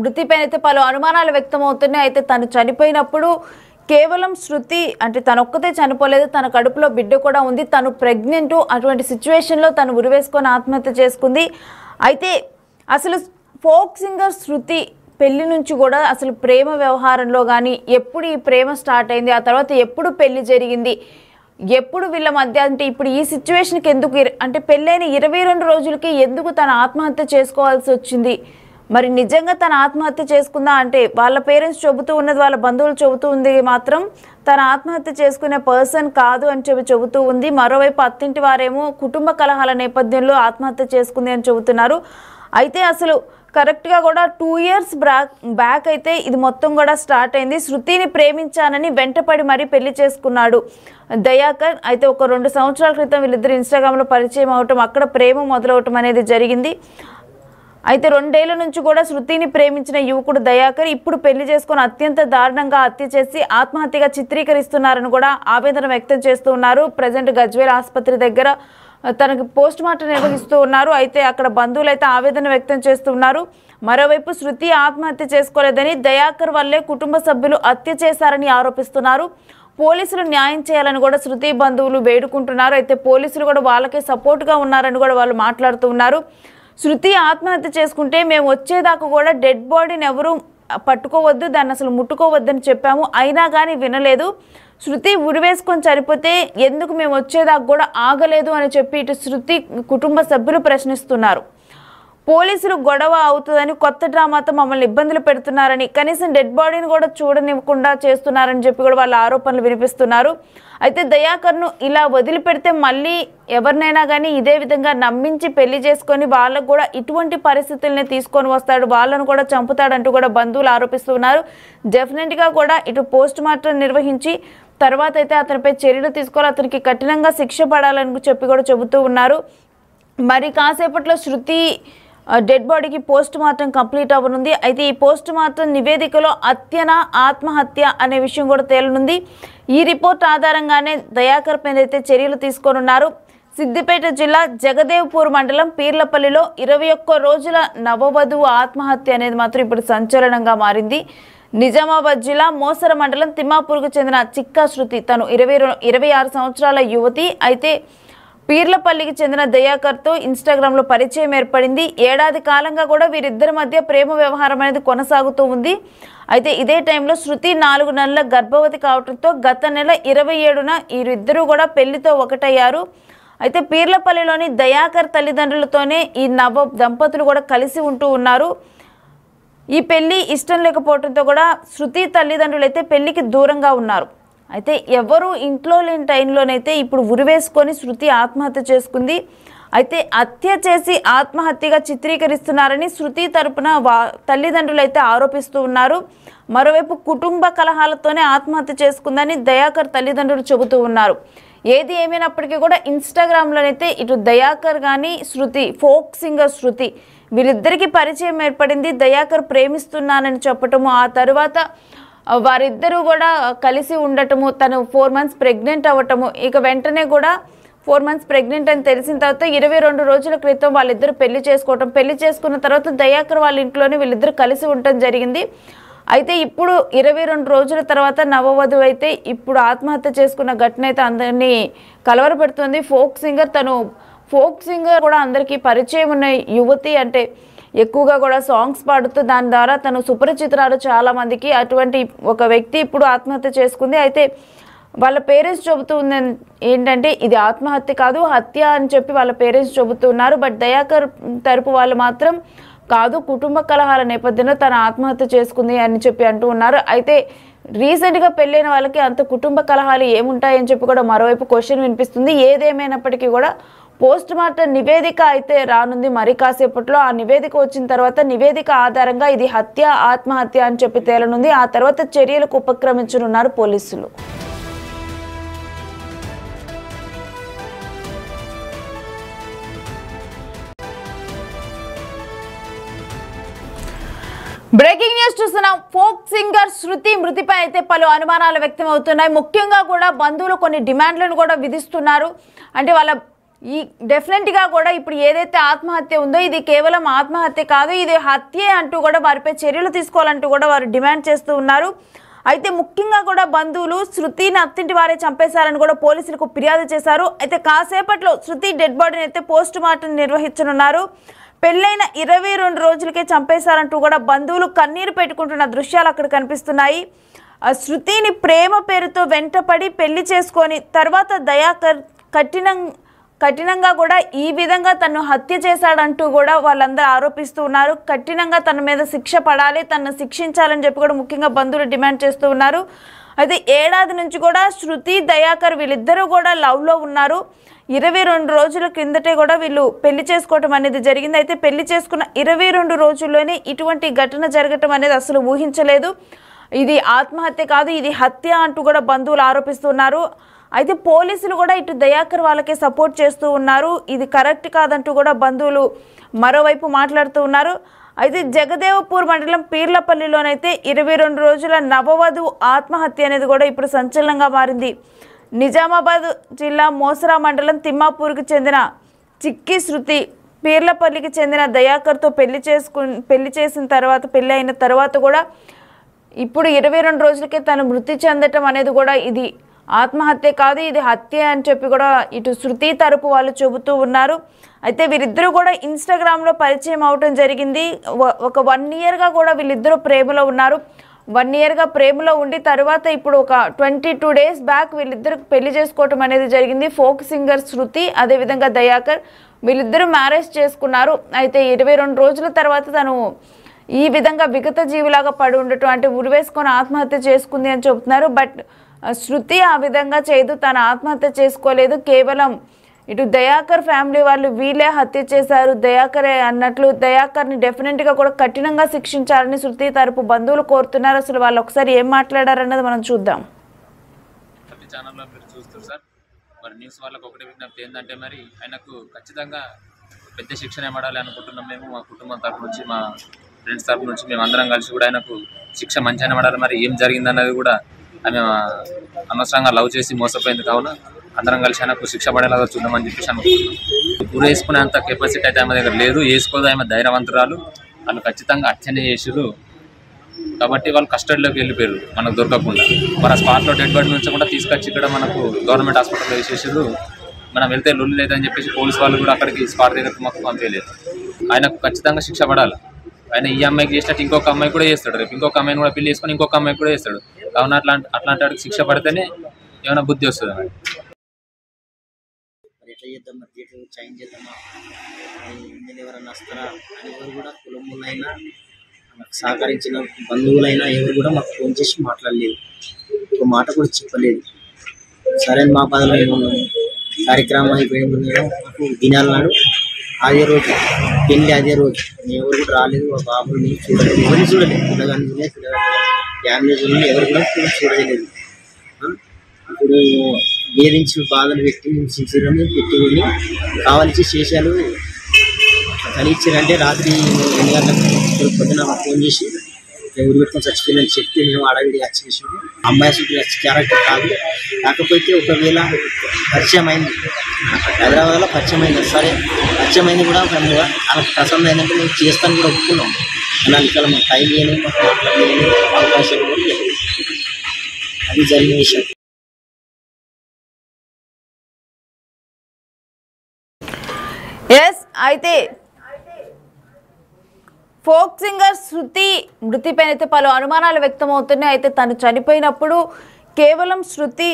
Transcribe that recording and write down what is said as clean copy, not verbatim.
మృతిపైన అయితే పలు అనుమానాలు వ్యక్తమవుతున్నాయి. అయితే తను చనిపోయినప్పుడు కేవలం శృతి అంటే తనొక్కతే చనిపోలేదు, తన కడుపులో బిడ్డ కూడా ఉంది, తను ప్రెగ్నెంట్. అటువంటి సిచ్యువేషన్లో తను ఉరివేసుకొని ఆత్మహత్య చేసుకుంది. అయితే అసలు ఫోక్ సింగర్ శృతి పెళ్లి నుంచి కూడా అసలు ప్రేమ వ్యవహారంలో కానీ ఎప్పుడు ఈ ప్రేమ స్టార్ట్ అయింది, ఆ తర్వాత ఎప్పుడు పెళ్లి జరిగింది, ఎప్పుడు వీళ్ళ మధ్య అంటే ఇప్పుడు ఈ సిచ్యువేషన్కి ఎందుకు అంటే పెళ్ళైన 22 రోజులకి ఎందుకు తన ఆత్మహత్య చేసుకోవాల్సి వచ్చింది? మరి నిజంగా తన ఆత్మహత్య చేసుకుందా అంటే వాళ్ళ పేరెంట్స్ చెబుతూ ఉన్నది, వాళ్ళ బంధువులు చెబుతూ ఉంది మాత్రం తన ఆత్మహత్య చేసుకునే పర్సన్ కాదు అని చెబుతూ ఉంది. మరోవైపు అత్తింటి వారేమో కుటుంబ కలహాల నేపథ్యంలో ఆత్మహత్య చేసుకుంది అని చెబుతున్నారు. అయితే అసలు కరెక్ట్గా కూడా 2 years బ్యాక్ అయితే ఇది మొత్తం కూడా స్టార్ట్ అయింది. శృతిని ప్రేమించానని వెంటపడి మరీ పెళ్లి చేసుకున్నాడు దయాకర్. అయితే ఒక 2 సంవత్సరాల క్రితం వీళ్ళిద్దరు ఇన్స్టాగ్రామ్లో పరిచయం అవటం, అక్కడ ప్రేమ మొదలవటం అనేది జరిగింది. అయితే 2 ఏళ్ల నుంచి కూడా శృతిని ప్రేమించిన యువకుడు దయాకర్ ఇప్పుడు పెళ్లి చేసుకుని అత్యంత దారుణంగా హత్య చేసి ఆత్మహత్యగా చిత్రీకరిస్తున్నారని కూడా ఆవేదన వ్యక్తం చేస్తూ ఉన్నారు. ప్రజెంట్ గజ్వేల్ ఆసుపత్రి దగ్గర తనకు పోస్ట్ మార్టం నిర్వహిస్తూ ఉన్నారు. అయితే అక్కడ బంధువులు అయితే ఆవేదన వ్యక్తం చేస్తున్నారు. మరోవైపు శృతి ఆత్మహత్య చేసుకోలేదని, దయాకర్ వల్లే కుటుంబ సభ్యులు హత్య చేశారని ఆరోపిస్తున్నారు. పోలీసులు న్యాయం చేయాలని కూడా శృతి బంధువులు వేడుకుంటున్నారు. అయితే పోలీసులు కూడా వాళ్ళకే సపోర్ట్గా ఉన్నారని కూడా వాళ్ళు మాట్లాడుతూ ఉన్నారు. శృతి ఆత్మహత్య చేసుకుంటే మేము వచ్చేదాకా కూడా డెడ్ బాడీని ఎవరు పట్టుకోవద్దు, దాన్ని అసలు ముట్టుకోవద్దని చెప్పాము, అయినా కానీ వినలేదు. శృతి ఉరివేసుకొని చనిపోతే ఎందుకు మేము వచ్చేదాకా కూడా ఆగలేదు అని చెప్పి ఇటు శృతి కుటుంబ సభ్యులు ప్రశ్నిస్తున్నారు. పోలీసులు గొడవ అవుతుందని కొత్త డ్రామాతో మమ్మల్ని ఇబ్బందులు పెడుతున్నారని, కనీసం డెడ్ బాడీని కూడా చూడనివ్వకుండా చేస్తున్నారని చెప్పి కూడా వాళ్ళ ఆరోపణలు వినిపిస్తున్నారు. అయితే దయాకర్ను ఇలా వదిలిపెడితే మళ్ళీ ఎవరినైనా కానీ ఇదే విధంగా నమ్మించి పెళ్లి చేసుకొని వాళ్ళకు కూడా ఇటువంటి పరిస్థితుల్ని తీసుకొని వస్తాడు, వాళ్ళను కూడా చంపుతాడంటూ కూడా బంధువులు ఆరోపిస్తున్నారు. డెఫినెట్గా కూడా ఇటు పోస్ట్ మార్టం నిర్వహించి తర్వాత అయితే అతనిపై చర్యలు తీసుకోవాలి, అతనికి కఠినంగా శిక్ష పడాలని చెప్పి కూడా చెబుతూ ఉన్నారు. మరి కాసేపట్లో శృతి డెడ్ బాడీకి పోస్ట్ మార్టం కంప్లీట్ అవ్వనుంది. అయితే ఈ పోస్ట్ మార్టం నివేదికలో హత్యనా ఆత్మహత్య అనే విషయం కూడా తేలనుంది. ఈ రిపోర్ట్ ఆధారంగానే దయాకర్ పైన అయితే చర్యలు తీసుకోనున్నారు. సిద్దిపేట జిల్లా జగదేవ్పూర్ మండలం పీర్లపల్లిలో 21 రోజుల నవవధువు ఆత్మహత్య అనేది మాత్రం ఇప్పుడు సంచలనంగా మారింది. నిజామాబాద్ జిల్లా మోసర మండలం తిమ్మాపూర్కు చెందిన చిక్కా శృతి తను 26 సంవత్సరాల యువతి. అయితే పీర్లపల్లికి చెందిన దయాకర్తో ఇన్స్టాగ్రామ్లో పరిచయం ఏర్పడింది. ఏడాది కాలంగా కూడా వీరిద్దరి మధ్య ప్రేమ వ్యవహారం అనేది కొనసాగుతూ ఉంది. అయితే ఇదే టైంలో శృతి 4 నెలల గర్భవతి కావడంతో గత నెల 27న వీరిద్దరూ కూడా పెళ్లితో ఒకటయ్యారు. అయితే పీర్లపల్లిలోని దయాకర్ తల్లిదండ్రులతోనే ఈ నవ దంపతులు కూడా కలిసి ఉంటూ ఉన్నారు. ఈ పెళ్లి ఇష్టం లేకపోవడంతో కూడా శృతి తల్లిదండ్రులు అయితే పెళ్లికి దూరంగా ఉన్నారు. అయితే ఎవరు ఇంట్లో లేని టైంలోనైతే ఇప్పుడు ఉరివేసుకొని శృతి ఆత్మహత్య చేసుకుంది. అయితే హత్య చేసి ఆత్మహత్యగా చిత్రీకరిస్తున్నారని శృతి తరపున తల్లిదండ్రులు అయితే ఆరోపిస్తూ ఉన్నారు. మరోవైపు కుటుంబ కలహాలతోనే ఆత్మహత్య చేసుకుందని దయాకర్ తల్లిదండ్రులు చెబుతూ ఉన్నారు. ఏది ఏమైనప్పటికీ కూడా ఇన్స్టాగ్రామ్లోనైతే ఇటు దయాకర్ కానీ శృతి ఫోక్ సింగర్ శృతి వీరిద్దరికీ పరిచయం ఏర్పడింది. దయాకర్ ప్రేమిస్తున్నానని చెప్పటము, ఆ తర్వాత వారిద్దరూ కూడా కలిసి ఉండటము, తను 4 months ప్రెగ్నెంట్ అవ్వటము, ఇక వెంటనే కూడా 4 months ప్రెగ్నెంట్ అని తెలిసిన తర్వాత 22 రోజుల క్రితం వాళ్ళిద్దరు పెళ్లి చేసుకోవటం, పెళ్లి చేసుకున్న తర్వాత దయాకర్ వాళ్ళ ఇంట్లోనే వీళ్ళిద్దరు కలిసి ఉండటం జరిగింది. అయితే ఇప్పుడు 22 రోజుల తర్వాత నవవధువు అయితే ఇప్పుడు ఆత్మహత్య చేసుకున్న ఘటన అయితే అందరినీ కలవరపెడుతుంది. తను ఫోక్ సింగర్ కూడా అందరికీ పరిచయం ఉన్న యువతి, అంటే ఎక్కువగా కూడా సాంగ్స్ పాడుతూ దాని ద్వారా తను సుపరిచితురాలు చాలామందికి. అటువంటి ఒక వ్యక్తి ఇప్పుడు ఆత్మహత్య చేసుకుంది. అయితే వాళ్ళ పేరెంట్స్ చెబుతూ ఉంది ఏంటంటే ఇది ఆత్మహత్య కాదు, హత్య అని చెప్పి వాళ్ళ పేరెంట్స్ చెబుతున్నారు. బట్ దయాకర్ తరపు వాళ్ళు మాత్రం కాదు, కుటుంబ కలహాల నేపథ్యంలో తన ఆత్మహత్య చేసుకుంది అని చెప్పి అంటూ ఉన్నారు. అయితే రీసెంట్గా పెళ్ళైన వాళ్ళకి అంత కుటుంబ కలహాలు ఏముంటాయని చెప్పి కూడా మరోవైపు క్వశ్చన్ వినిపిస్తుంది. ఏదేమైనప్పటికీ కూడా పోస్ట్ మార్టం నివేదిక అయితే రానుంది మరి కాసేపట్లో. ఆ నివేదిక వచ్చిన తర్వాత నివేదిక ఆధారంగా ఇది హత్య ఆత్మహత్య అని చెప్పి తేలనుంది. ఆ తర్వాత చర్యలకు ఉపక్రమించనున్నారు పోలీసులు. బ్రేకింగ్ న్యూస్ చూస్తున్నాం. ఫోక్ సింగర్ శృతి మృతిపై అయితే పలు అనుమానాలు వ్యక్తం అవుతున్నాయి. ముఖ్యంగా కూడా బంధువులు కొన్ని డిమాండ్లను కూడా విధిస్తున్నారు. అంటే వాళ్ళ ఈ డెఫినెట్గా కూడా ఇప్పుడు ఏదైతే ఆత్మహత్య ఉందో ఇది కేవలం ఆత్మహత్య కాదు, ఇది హత్యే అంటూ కూడా వారిపై చర్యలు తీసుకోవాలంటూ కూడా వారు డిమాండ్ చేస్తూ ఉన్నారు. అయితే ముఖ్యంగా కూడా బంధువులు శృతిని అత్తింటి వారే చంపేశారని కూడా పోలీసులకు ఫిర్యాదు చేశారు. అయితే కాసేపట్లో శృతి డెడ్ బాడీని అయితే పోస్ట్ మార్టం నిర్వహించనున్నారు. పెళ్ళైన 22 రోజులకే చంపేశారంటూ కూడా బంధువులు కన్నీరు పెట్టుకుంటున్న దృశ్యాలు అక్కడ కనిపిస్తున్నాయి. శృతిని ప్రేమ పేరుతో వెంటపడి పెళ్లి చేసుకొని తర్వాత దయాకర్ కఠినంగా కూడా ఈ విధంగా తను హత్య చేశాడంటూ కూడా వాళ్ళందరూ ఆరోపిస్తూ ఉన్నారు. కఠినంగా తన మీద శిక్ష పడాలి, తనను శిక్షించాలని చెప్పి కూడా ముఖ్యంగా బంధువులు డిమాండ్ చేస్తూ ఉన్నారు. అయితే ఏడాది నుంచి కూడా శృతి దయాకర్ వీళ్ళిద్దరూ కూడా లవ్లో ఉన్నారు. 22 రోజుల క్రిందటే కూడా వీళ్ళు పెళ్లి చేసుకోవటం అనేది జరిగింది. అయితే పెళ్లి చేసుకున్న 22 రోజుల్లోనే ఇటువంటి ఘటన జరగటం అనేది అసలు ఊహించలేదు. ఇది ఆత్మహత్య కాదు, ఇది హత్య అంటూ కూడా బంధువులు ఆరోపిస్తున్నారు. అయితే పోలీసులు కూడా ఇటు దయాకర్ వాళ్ళకే సపోర్ట్ చేస్తూ ఉన్నారు. ఇది కరెక్ట్ కాదంటూ కూడా బంధువులు మరోవైపు మాట్లాడుతూ ఉన్నారు. అయితే జగదేవపూర్ మండలం పీర్లపల్లిలోనైతే 22 రోజుల నవవధువు ఆత్మహత్య అనేది కూడా ఇప్పుడు సంచలనంగా మారింది. నిజామాబాద్ జిల్లా మోసరా మండలం తిమ్మాపూర్కి చెందిన చిక్కి శృతి పీర్లపల్లికి చెందిన దయాకర్తో పెళ్లి చేసిన తర్వాత పెళ్లి అయిన తర్వాత కూడా ఇప్పుడు 22 రోజులకే తను మృతి చెందటం అనేది కూడా ఇది ఆత్మహత్య కాదు, ఇది హత్య అని చెప్పి కూడా ఇటు శృతి తరపు వాళ్ళు చెబుతూ ఉన్నారు. అయితే వీరిద్దరూ కూడా ఇన్స్టాగ్రామ్లో పరిచయం అవటం జరిగింది. ఒక 1 ఇయర్గా కూడా వీళ్ళిద్దరూ ప్రేమలో ఉన్నారు. 1 ఇయర్గా ప్రేమలో ఉండి తర్వాత ఇప్పుడు ఒక 22 డేస్ బ్యాక్ వీళ్ళిద్దరు పెళ్లి చేసుకోవటం అనేది జరిగింది. ఫోక్ సింగర్ శృతి అదేవిధంగా దయాకర్ వీళ్ళిద్దరూ మ్యారేజ్ చేసుకున్నారు. అయితే 22 రోజుల తర్వాత తను ఈ విధంగా విగత జీవిలాగా పడి ఉండటం, అంటే ఉరివేసుకొని ఆత్మహత్య చేసుకుంది అని చెబుతున్నారు. బట్ శృతి ఆ విధంగా చేయదు, తను ఆత్మహత్య చేసుకోలేదు. కేవలం ఇటు దయాకర్ ఫ్యామిలీ వాళ్ళు వీళ్ళే హత్య చేశారు దయాకరే అన్నట్లు దయాకర్ని డెఫినెట్గా కూడా కఠినంగా శిక్షించాలని శృతి తరపు బంధువులు కోరుతున్నారు. అసలు వాళ్ళు ఒకసారి ఏం మాట్లాడారన్నది మనం చూద్దాం. ఛానల్లో మీరు చూస్తారు సార్, మరి న్యూస్ వాళ్ళకి ఒకటి విజ్ఞప్తి ఏంటంటే మరి ఆయనకు ఖచ్చితంగా పెద్ద శిక్షణ పడాలి అనుకుంటున్నాం. మేము మా కుటుంబం తరపు నుంచి, మా ఫ్రెండ్స్ తరపు నుంచి మేము అందరం కలిసి కూడా ఆయనకు శిక్ష మంచిగానే పడాలి. మరి ఏం జరిగిందన్నది కూడా ఆమె అనవసరంగా లవ్ చేసి మోసపోయింది కావున అందరం కలిసి ఆయనకు శిక్ష పడేలాగా చూద్దామని చెప్పేసి అనుకుంటున్నాం. ఊరు వేసుకునేంత కెపాసిటీ అయితే ఆమె దగ్గర లేదు, వేసుకోదు. ఆమె ధైర్యవంతురాలు, వాళ్ళు ఖచ్చితంగా హత్యనే చేసారు కాబట్టి వాళ్ళు కస్టడీలోకి వెళ్ళిపోయారు మనకు దొరకకుండా. మరి ఆ స్పాట్లో డెడ్ బాడీ నుంచి కూడా తీసుకొచ్చి ఇక్కడ మనకు గవర్నమెంట్ హాస్పిటల్లో వేసేసారు. మనం వెళ్తే లొల్లి లేదని చెప్పేసి పోలీసు వాళ్ళు కూడా అక్కడికి స్పాట్ దగ్గరకు మాకు పంపించలేదు. ఆయనకు ఖచ్చితంగా శిక్ష పడాలి. ఆయన ఈ అమ్మాయికి చేసినట్టు ఇంకొక అమ్మాయి కూడా చేస్తాడు, రేపు ఇంకొక అమ్మాయిని కూడా పెళ్లి చేసుకొని ఇంకొక అమ్మాయి కూడా చేస్తాడు. కావున అట్లాంటి వాడికి శిక్ష పడితేనే ఏమైనా బుద్ధి వస్తుంది. ఎట్లా చేద్దాం, మరి థియేటర్ చేంజ్ చేద్దామా, ఇందులో ఎవరైనా వస్తారా అని ఎవరు కూడా కులములైనా నాకు సహకరించిన బంధువులైనా ఎవరు కూడా మాకు ఫోన్ చేసి మాట్లాడలేదు, ఒక మాట కూడా చెప్పలేదు. సరే మా బాధలో ఏమున్నాము, కార్యక్రమం అయిపోయిన మాకు దినాల నాడు అదే రోజు పెళ్ళి, అదే రోజు ఎవరు కూడా రాలేదు. ఆ బాబుని చూడలేదు, ఎవరిని చూడలేదు, పిల్లగాని చూడలేదు, ఫ్యామిలీ చూడలేదు, ఎవరు కూడా చూడలేదు. ఇప్పుడు వేధించి బాధలు పెట్టి సిన్సియర్గా పెట్టి వెళ్ళి కావాల్సి శేషాలు కలిగించారంటే రాత్రి 2 గంటలకు పొద్దున ఫోన్ చేసి ఊరు పెట్టుకొని చచ్చిపోయిందని చెప్తే మేము అడవిడి వచ్చేసాము. అమ్మాయి అసలు క్యారెక్టర్ కాదు, కాకపోతే ఒకవేళ పరిచయం అయింది హైదరాబాద్లో పరిచయం అయింది. సరే పరిచయం అయింది కూడా వాళ్ళకి ప్రసన్న అయిందంటే మేము చేస్తాను కూడా ఒప్పుకున్నాం. అలా ఇక్కడ మాకు టైం లేని, మాకు మాట్లాడలేని అవకాశాలు కూడా లేదు. అది జరిగిన విషయం. అయితే ఫోక్ సింగర్ శృతి మృతిపైన అయితే పలు అనుమానాలు వ్యక్తమవుతున్నాయి. అయితే తను చనిపోయినప్పుడు కేవలం శృతి